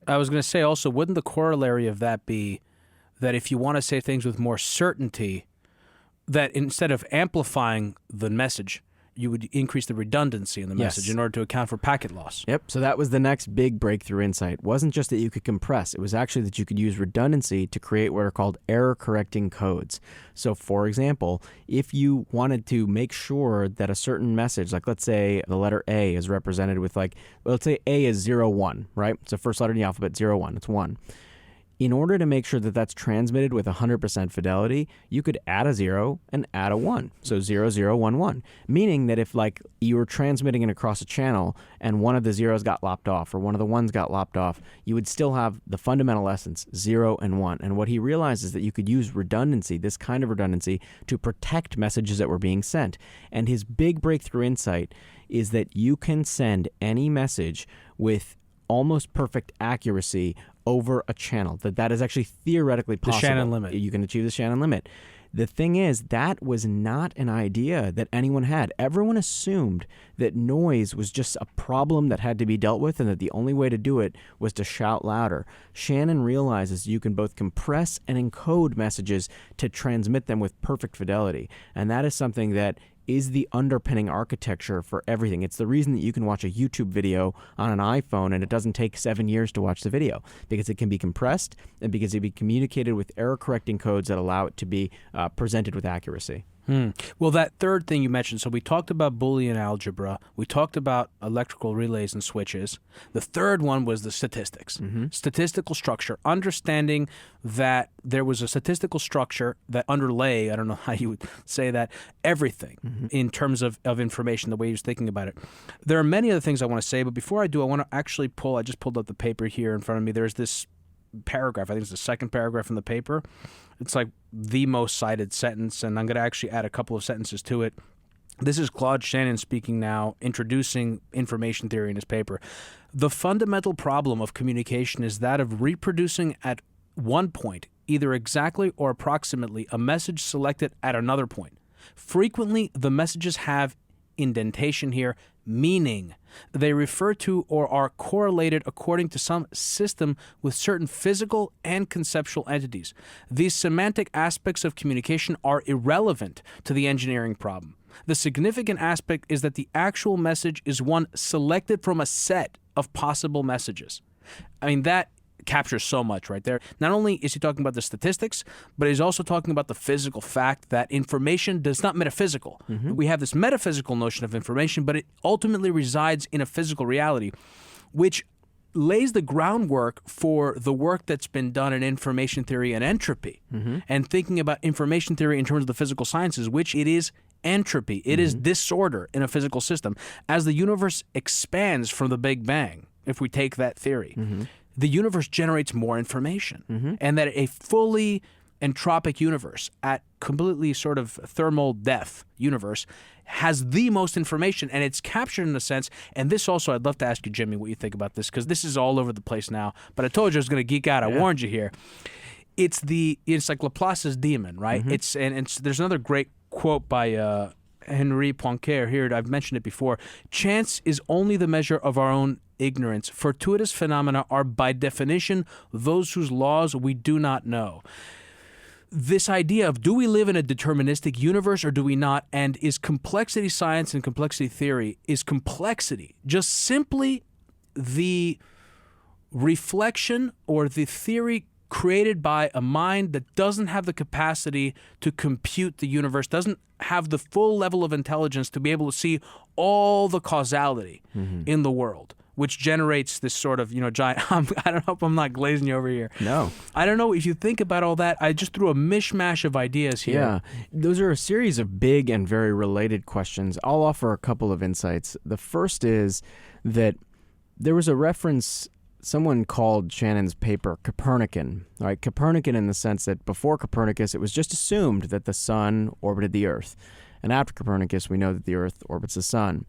I was going to say also, wouldn't the corollary of that be that if you want to say things with more certainty, that instead of amplifying the message, you would increase the redundancy in the message in order to account for packet loss? Yep. So that was the next big breakthrough insight. It wasn't just that you could compress. It was actually that you could use redundancy to create what are called error-correcting codes. So, for example, if you wanted to make sure that a certain message, like let's say the letter A is represented with let's say A is 0, 1, right? It's the first letter in the alphabet, 0, 1. It's 1. In order to make sure that that's transmitted with 100% fidelity, you could add a 0 and add a 1. So 0, 0, 1, 1. Meaning that if like you were transmitting it across a channel and one of the zeros got lopped off or one of the ones got lopped off, you would still have the fundamental essence, 0 and 1. And what he realized is that you could use redundancy, this kind of redundancy, to protect messages that were being sent. And his big breakthrough insight is that you can send any message with almost perfect accuracy over a channel, that is actually theoretically possible. The Shannon limit. You can achieve the Shannon limit. The thing is, that was not an idea that anyone had. Everyone assumed that noise was just a problem that had to be dealt with and that the only way to do it was to shout louder. Shannon realizes you can both compress and encode messages to transmit them with perfect fidelity. And that is something that is the underpinning architecture for everything. It's the reason that you can watch a YouTube video on an iPhone and it doesn't take 7 years to watch the video, because it can be compressed and because it can be communicated with error-correcting codes that allow it to be presented with accuracy. Well, that third thing you mentioned, so we talked about Boolean algebra, we talked about electrical relays and switches. The third one was the statistics, statistical structure, understanding that there was a statistical structure that underlay, I don't know how you would say that, everything in terms of information, the way he was thinking about it. There are many other things I want to say, but before I do, I want to actually I just pulled up the paper here in front of me. There's this paragraph, I think it's the second paragraph in the paper. It's like the most cited sentence, and I'm going to actually add a couple of sentences to it. This is Claude Shannon speaking now, introducing information theory in his paper. The fundamental problem of communication is that of reproducing at one point, either exactly or approximately, a message selected at another point. Frequently, the messages have indentation here, meaning. They refer to or are correlated according to some system with certain physical and conceptual entities. These semantic aspects of communication are irrelevant to the engineering problem. The significant aspect is that the actual message is one selected from a set of possible messages. I mean, that captures so much right there. Not only is he talking about the statistics, but he's also talking about the physical fact that information is not metaphysical. We have this metaphysical notion of information, but it ultimately resides in a physical reality, which lays the groundwork for the work that's been done in information theory and entropy, and thinking about information theory in terms of the physical sciences, which it is entropy. It is disorder in a physical system. As the universe expands from the Big Bang, if we take that theory, the universe generates more information, and that a fully entropic universe at completely sort of thermal death universe has the most information, and it's captured in a sense. And this also, I'd love to ask you, Jimmy, what you think about this, because this is all over the place now, but I told you I was going to geek out. I warned you here. It's like Laplace's demon, right? There's another great quote by Henri Poincaré here. I've mentioned it before. Chance is only the measure of our own ignorance. Fortuitous phenomena are by definition those whose laws we do not know. This idea of, do we live in a deterministic universe or do we not? And is complexity science and complexity theory, is complexity just simply the reflection or the theory created by a mind that doesn't have the capacity to compute the universe, doesn't have the full level of intelligence to be able to see all the causality in the world, which generates this sort of, giant. I don't know if I'm not glazing you over here. No. I don't know if you think about all that. I just threw a mishmash of ideas here. Yeah. Those are a series of big and very related questions. I'll offer a couple of insights. The first is that there was a reference. Someone called Shannon's paper Copernican, right? Copernican in the sense that before Copernicus, it was just assumed that the sun orbited the Earth. And after Copernicus, we know that the Earth orbits the sun.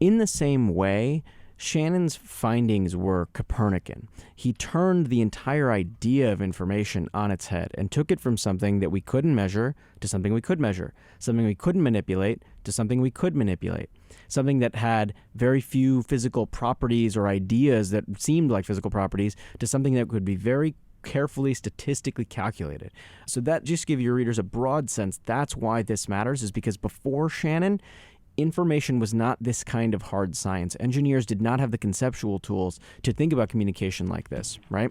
In the same way, Shannon's findings were Copernican. He turned the entire idea of information on its head and took it from something that we couldn't measure to something we could measure, something we couldn't manipulate to something we could manipulate, something that had very few physical properties or ideas that seemed like physical properties to something that could be very carefully statistically calculated. So that just give your readers a broad sense. That's why this matters, is because before Shannon, information was not this kind of hard science. Engineers did not have the conceptual tools to think about communication like this, right?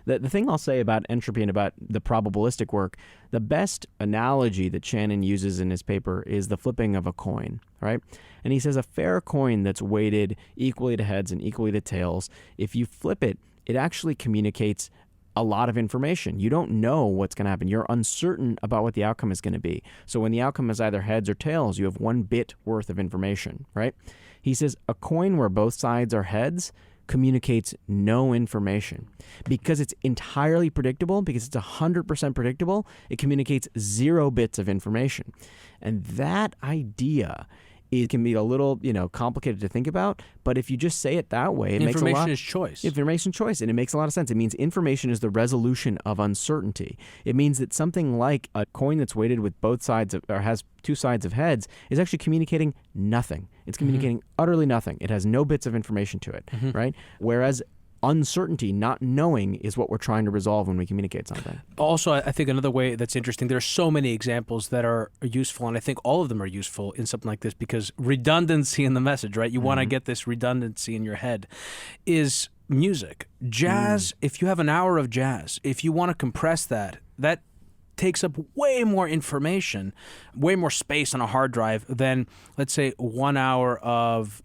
The thing I'll say about entropy and about the probabilistic work, the best analogy that Shannon uses in his paper is the flipping of a coin, right? And he says a fair coin that's weighted equally to heads and equally to tails, if you flip it, it actually communicates a lot of information. You don't know what's going to happen. You're uncertain about what the outcome is going to be. So when the outcome is either heads or tails, you have 1 bit worth of information, right? He says a coin where both sides are heads communicates no information. Because it's entirely predictable, because it's 100% predictable, it communicates 0 bits of information. And that idea, it can be a little, complicated to think about, but if you just say it that way, it makes a lot. Information is choice. Information is choice, and it makes a lot of sense. It means information is the resolution of uncertainty. It means that something like a coin that's weighted with both sides or has 2 sides of heads is actually communicating nothing. It's communicating utterly nothing. It has no bits of information to it, right? Whereas uncertainty, not knowing, is what we're trying to resolve when we communicate something. Also, I think another way that's interesting, there are so many examples that are useful, and I think all of them are useful in something like this because redundancy in the message, right? You want to get this redundancy in your head, is music. Jazz, if you have an hour of jazz, if you want to compress that takes up way more information, way more space on a hard drive than, let's say, 1 hour of,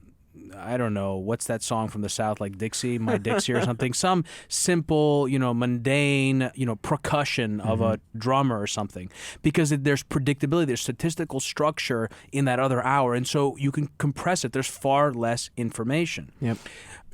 I don't know, what's that song from the South, like Dixie, My Dixie or something, some simple, mundane, percussion of a drummer or something, because there's predictability, there's statistical structure in that other hour, and so you can compress it. There's far less information. Yep.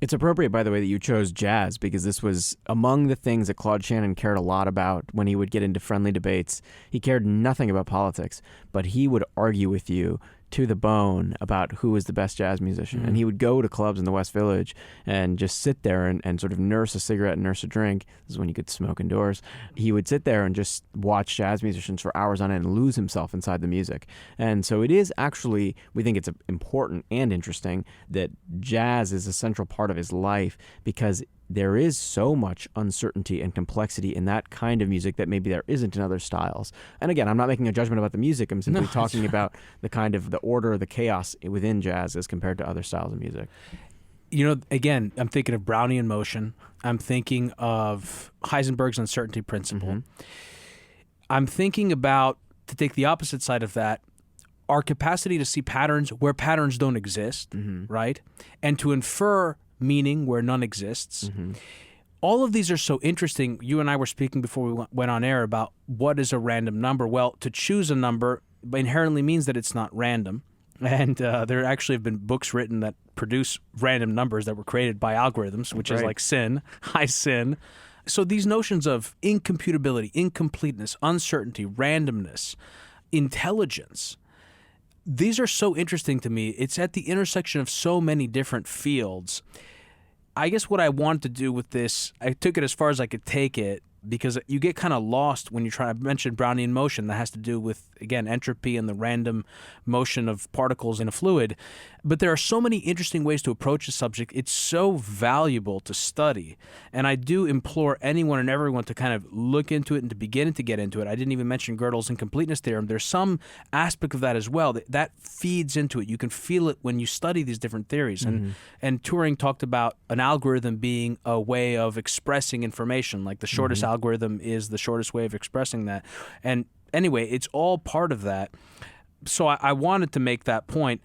It's appropriate, by the way, that you chose jazz because this was among the things that Claude Shannon cared a lot about when he would get into friendly debates. He cared nothing about politics, but he would argue with you to the bone about who was the best jazz musician. And he would go to clubs in the West Village and just sit there and sort of nurse a cigarette and nurse a drink. This is when you could smoke indoors. He would sit there and just watch jazz musicians for hours on end and lose himself inside the music. And so it is actually, we think it's important and interesting that jazz is a central part of his life because there is so much uncertainty and complexity in that kind of music that maybe there isn't in other styles. And again, I'm not making a judgment about the music. I'm simply talking about the kind of the order, the chaos within jazz as compared to other styles of music. Again, I'm thinking of Brownian motion. I'm thinking of Heisenberg's uncertainty principle. I'm thinking about, to take the opposite side of that, our capacity to see patterns where patterns don't exist, right? And to infer meaning where none exists. All of these are so interesting. You and I were speaking before we went on air about what is a random number. Well, to choose a number inherently means that it's not random. And there actually have been books written that produce random numbers that were created by algorithms, which is like sin, high sin. So these notions of incomputability, incompleteness, uncertainty, randomness, intelligence, these are so interesting to me. It's at the intersection of so many different fields. I guess what I wanted to do with this, I took it as far as I could take it, because you get kind of lost when you try. I mentioned Brownian motion. That has to do with, again, entropy and the random motion of particles in a fluid. But there are so many interesting ways to approach the subject. It's so valuable to study. And I do implore anyone and everyone to kind of look into it and to begin to get into it. I didn't even mention Gödel's incompleteness theorem. There's some aspect of that as well that feeds into it. You can feel it when you study these different theories. And Turing talked about an algorithm being a way of expressing information, like the shortest algorithm is the shortest way of expressing that. And anyway, it's all part of that. So I wanted to make that point.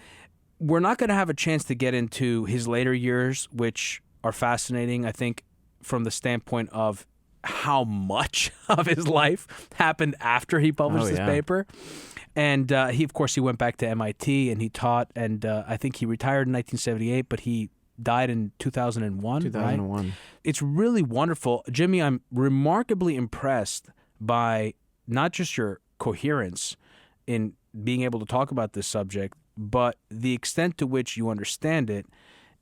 We're not going to have a chance to get into his later years, which are fascinating, I think, from the standpoint of how much of his life happened after he published this paper. And he went back to MIT and he taught, and I think he retired in 1978, but he died in 2001. 2001. Right? It's really wonderful. Jimmy, I'm remarkably impressed by not just your coherence in being able to talk about this subject, but the extent to which you understand it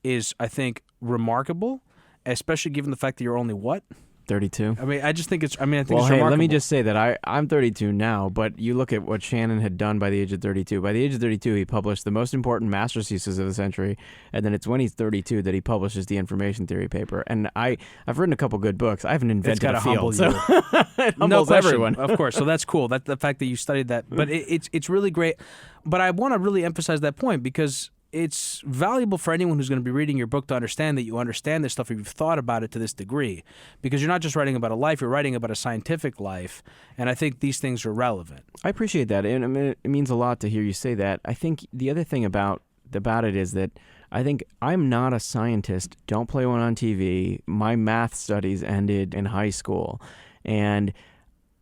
is, I think, remarkable, especially given the fact that you're only what? 32. I mean, I just think it's, I think well, it's hey, remarkable. Let me just say that I'm 32 now, but you look at what Shannon had done by the age of 32. By the age of 32, he published the most important master's thesis of the century, and then it's when he's 32 that he publishes the information theory paper. And I've written a couple good books. I haven't invented a field, so it humbles everyone. Of course, so that's cool. That the fact that you studied that, but it's really great. But I want to really emphasize that point because it's valuable for anyone who's going to be reading your book to understand that you understand this stuff, or you've thought about it to this degree, because you're not just writing about a life, you're writing about a scientific life, and I think these things are relevant. I appreciate that, and I mean, it means a lot to hear you say that. I think the other thing about it is that I think I'm not a scientist. Don't play one on TV. My math studies ended in high school. And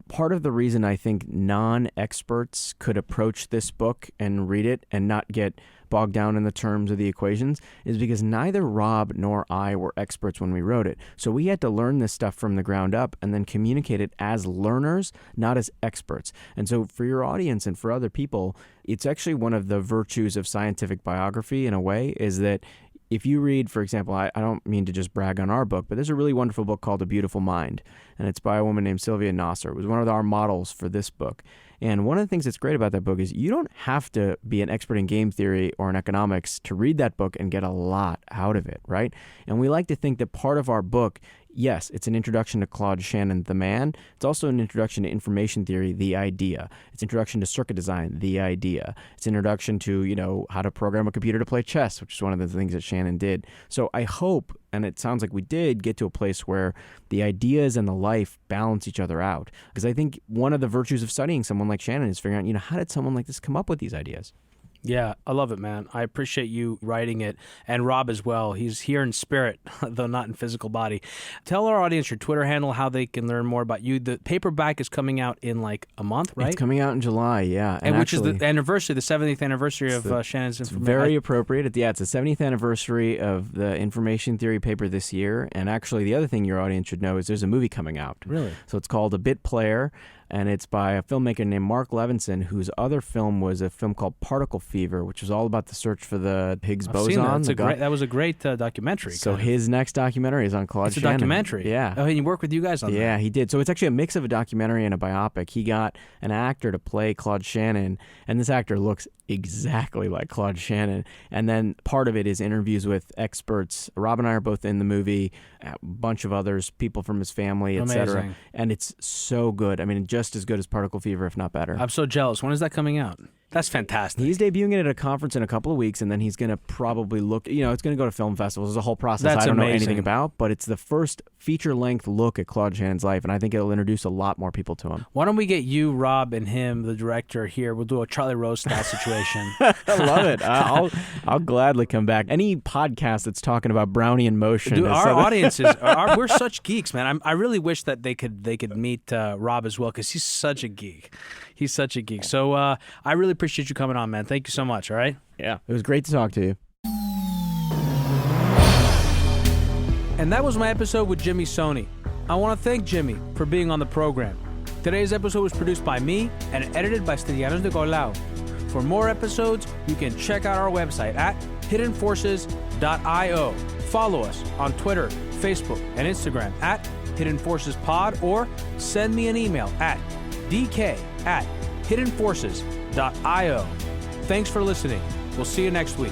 part of the reason I think non-experts could approach this book and read it and not get bogged down in the terms of the equations is because neither Rob nor I were experts when we wrote it. So we had to learn this stuff from the ground up and then communicate it as learners, not as experts. And so for your audience and for other people, it's actually one of the virtues of scientific biography in a way is that if you read, for example, I don't mean to just brag on our book, but there's a really wonderful book called A Beautiful Mind, and it's by a woman named Sylvia Nasser. It was one of our models for this book. And one of the things that's great about that book is you don't have to be an expert in game theory or in economics to read that book and get a lot out of it, right? And we like to think that part of our book, yes, it's an introduction to Claude Shannon, the man. It's also an introduction to information theory, the idea. It's an introduction to circuit design, the idea. It's an introduction to, how to program a computer to play chess, which is one of the things that Shannon did. So I hope, and it sounds like we did, get to a place where the ideas and the life balance each other out. Because I think one of the virtues of studying someone like Shannon is figuring out, how did someone like this come up with these ideas? Yeah, I love it, man. I appreciate you writing it, and Rob as well. He's here in spirit, though not in physical body. Tell our audience your Twitter handle, how they can learn more about you. The paperback is coming out in like a month, right? It's coming out in July, yeah. And which actually, is the anniversary, the 70th anniversary of Shannon's information. It's very appropriate. It's the 70th anniversary of the information theory paper this year. And actually, the other thing your audience should know is there's a movie coming out. Really? So it's called A Bit Player. And it's by a filmmaker named Mark Levinson, whose other film was a film called Particle Fever, which was all about the search for the Higgs boson. That was a great documentary. So his next documentary is on Claude Shannon. It's a documentary? Yeah. Oh, and he worked with you guys on that? Yeah, he did. So it's actually a mix of a documentary and a biopic. He got an actor to play Claude Shannon, and this actor looks exactly like Claude Shannon. And then part of it is interviews with experts. Rob and I are both in the movie, a bunch of others, people from his family, etc. And it's so good. I mean, just as good as Particle Fever, if not better. I'm so jealous. When is that coming out? That's fantastic. He's debuting it at a conference in a couple of weeks, and then he's going to probably look, it's going to go to film festivals. There's a whole process I don't know anything about, but it's the first feature-length look at Claude Shannon's life, and I think it'll introduce a lot more people to him. Why don't we get you, Rob, and him, the director, here? We'll do a Charlie Rose style situation. I love it. I'll gladly come back. Any podcast that's talking about Brownian motion. Dude, our audiences, we're such geeks, man. I really wish that they could meet Rob as well, because he's such a geek. He's such a geek. So I really appreciate you coming on, man. Thank you so much, all right? Yeah, it was great to talk to you. And that was my episode with Jimmy Soni. I want to thank Jimmy for being on the program. Today's episode was produced by me and edited by Stylianos Nicolau. For more episodes, you can check out our website at hiddenforces.io. Follow us on Twitter, Facebook, and Instagram at Hidden Forces Pod, or send me an email at dk@hiddenforces.io. Thanks for listening. We'll see you next week.